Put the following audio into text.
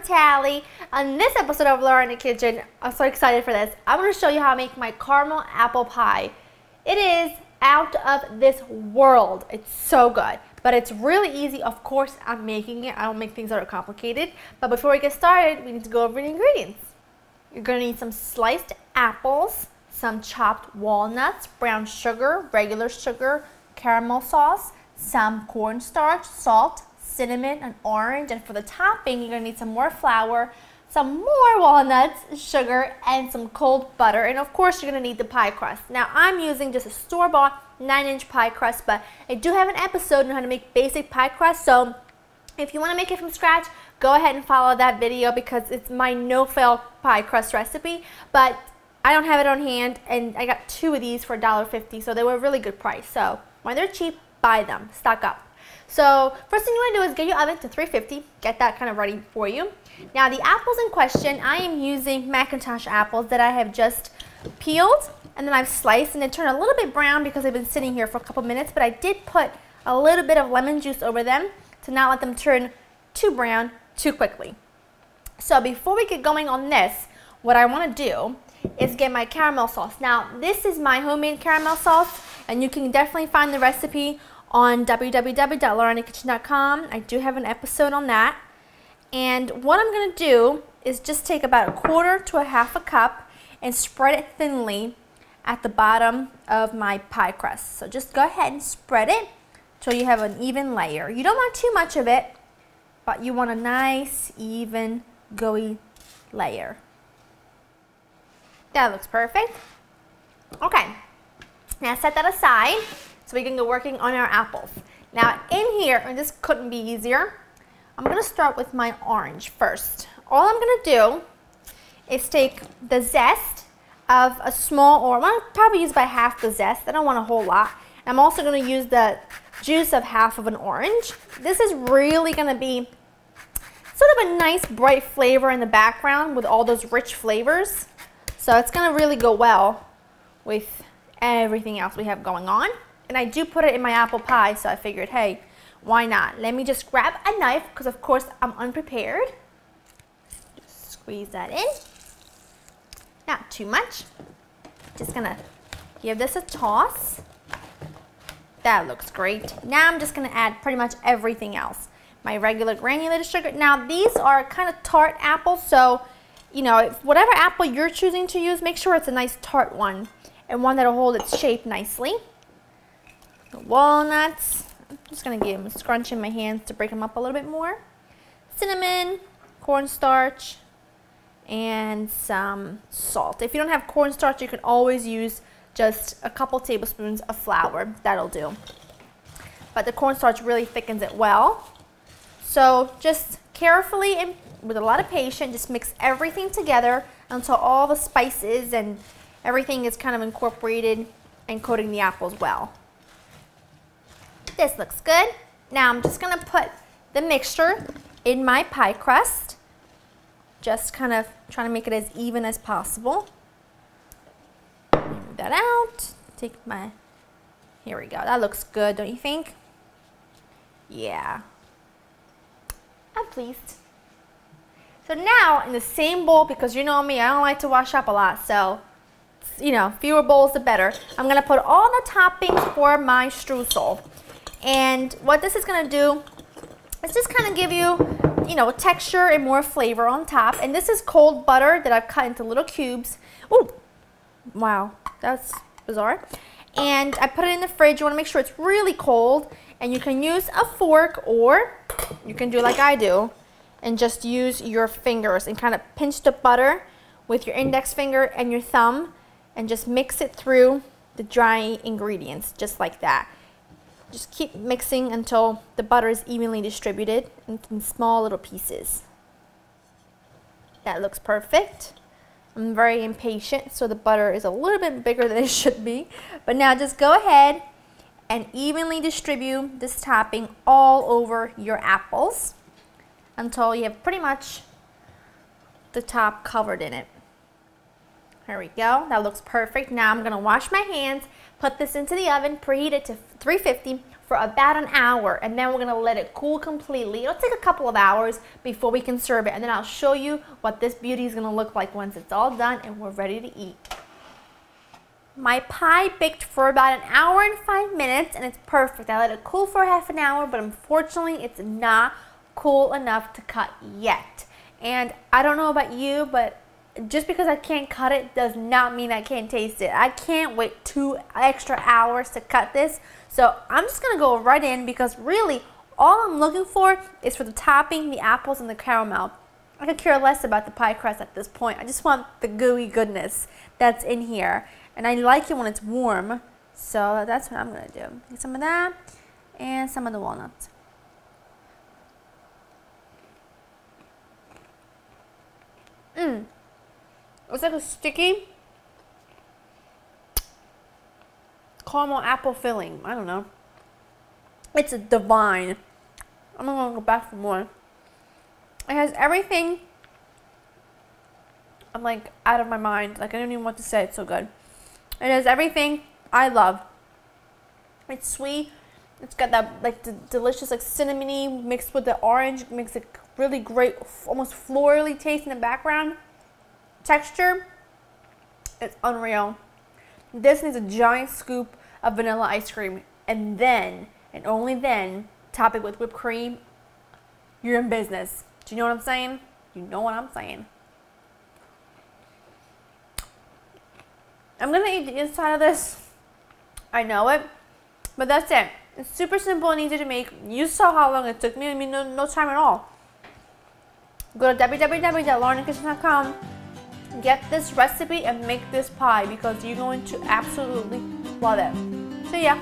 Vitale. On this episode of Laura in the Kitchen, I'm so excited for this. I'm going to show you how to make my caramel apple pie. It is out of this world. It's so good, but it's really easy. Of course, I'm making it. I don't make things that are complicated. But before we get started, we need to go over the ingredients. You're going to need some sliced apples, some chopped walnuts, brown sugar, regular sugar, caramel sauce, some cornstarch, salt, cinnamon, and orange. And for the topping, you're going to need some more flour, some more walnuts, sugar, and some cold butter. And of course, you're going to need the pie crust. Now, I'm using just a store-bought 9-inch pie crust, but I do have an episode on how to make basic pie crust. So if you want to make it from scratch, go ahead and follow that video because it's my no-fail pie crust recipe. But I don't have it on hand, and I got 2 of these for $1.50, so they were a really good price. So when they're cheap, buy them, stock up. So first thing you want to do is get your oven to 350, get that kind of ready for you. Now the apples in question, I am using Macintosh apples that I have just peeled and then I've sliced, and they turn a little bit brown because they've been sitting here for a couple minutes, but I did put a little bit of lemon juice over them to not let them turn too brown too quickly. So before we get going on this, what I want to do is get my caramel sauce. Now this is my homemade caramel sauce, and you can definitely find the recipe on www.laurainthekitchen.com. I do have an episode on that. And what I'm going to do is just take about 1/4 to 1/2 cup and spread it thinly at the bottom of my pie crust. So just go ahead and spread it till you have an even layer. You don't want too much of it, but you want a nice, even, gooey layer. That looks perfect. Okay, now set that aside so we can go working on our apples. Now in here, and this couldn't be easier, I'm going to start with my orange first. All I'm going to do is take the zest of a small orange. I'll probably use about half the zest. I don't want a whole lot. I'm also going to use the juice of half of an orange. This is really going to be sort of a nice bright flavor in the background with all those rich flavors. So it's going to really go well with everything else we have going on. And I do put it in my apple pie, so I figured, hey, why not? Let me just grab a knife, because of course I'm unprepared. Just squeeze that in. Not too much. Just gonna give this a toss. That looks great. Now I'm just gonna add pretty much everything else. My regular granulated sugar. Now these are kind of tart apples, so you know, if whatever apple you're choosing to use, make sure it's a nice tart one and one that'll hold its shape nicely. The walnuts. I'm just going to give them a scrunch in my hands to break them up a little bit more. Cinnamon, cornstarch, and some salt. If you don't have cornstarch, you can always use just a couple tablespoons of flour. That'll do. But the cornstarch really thickens it well. So just carefully and with a lot of patience, just mix everything together until all the spices and everything is kind of incorporated and coating the apples well. This looks good. Now I'm just going to put the mixture in my pie crust. Just kind of trying to make it as even as possible. Move that out. Take my, here we go. That looks good, don't you think? Yeah. I'm pleased. So now in the same bowl, because you know me, I don't like to wash up a lot, so you know, fewer bowls the better. I'm going to put all the toppings for my streusel. And what this is going to do is just kind of give you, you know, texture and more flavor on top. And this is cold butter that I've cut into little cubes. Ooh, wow, that's bizarre. And I put it in the fridge. You want to make sure it's really cold. And you can use a fork, or you can do like I do and just use your fingers and kind of pinch the butter with your index finger and your thumb and just mix it through the dry ingredients just like that. Just keep mixing until the butter is evenly distributed in small little pieces. That looks perfect. I'm very impatient, so the butter is a little bit bigger than it should be. But now just go ahead and evenly distribute this topping all over your apples until you have pretty much the top covered in it. There we go. That looks perfect. Now I'm going to wash my hands, put this into the oven, preheat it to 350 for about an hour, and then we're gonna let it cool completely. It'll take a couple of hours before we can serve it, and then I'll show you what this beauty is gonna look like once it's all done and we're ready to eat. My pie baked for about an hour and 5 minutes, and it's perfect. I let it cool for half an hour, but unfortunately it's not cool enough to cut yet. And I don't know about you, but just because I can't cut it does not mean I can't taste it. I can't wait 2 extra hours to cut this. So I'm just gonna go right in, because really all I'm looking for is for the topping, the apples, and the caramel. I could care less about the pie crust at this point. I just want the gooey goodness that's in here. And I like it when it's warm. So that's what I'm gonna do. Get some of that and some of the walnuts. It's like a sticky caramel apple filling. I don't know. It's divine. I'm gonna go back for more. It has everything. I'm like out of my mind. Like I don't even know what to say. It's so good. It has everything I love. It's sweet. It's got that like the delicious like cinnamony mixed with the orange. Makes it really great, almost florally taste in the background. Texture, it's unreal. This needs a giant scoop of vanilla ice cream, and then, and only then, top it with whipped cream. You're in business. Do you know what I'm saying? You know what I'm saying. I'm gonna eat the inside of this. I know it, but that's it. It's super simple and easy to make. You saw how long it took me. I mean, no time at all. Go to www.laurenkitchen.com. Get this recipe and make this pie, because you're going to absolutely love it. So yeah.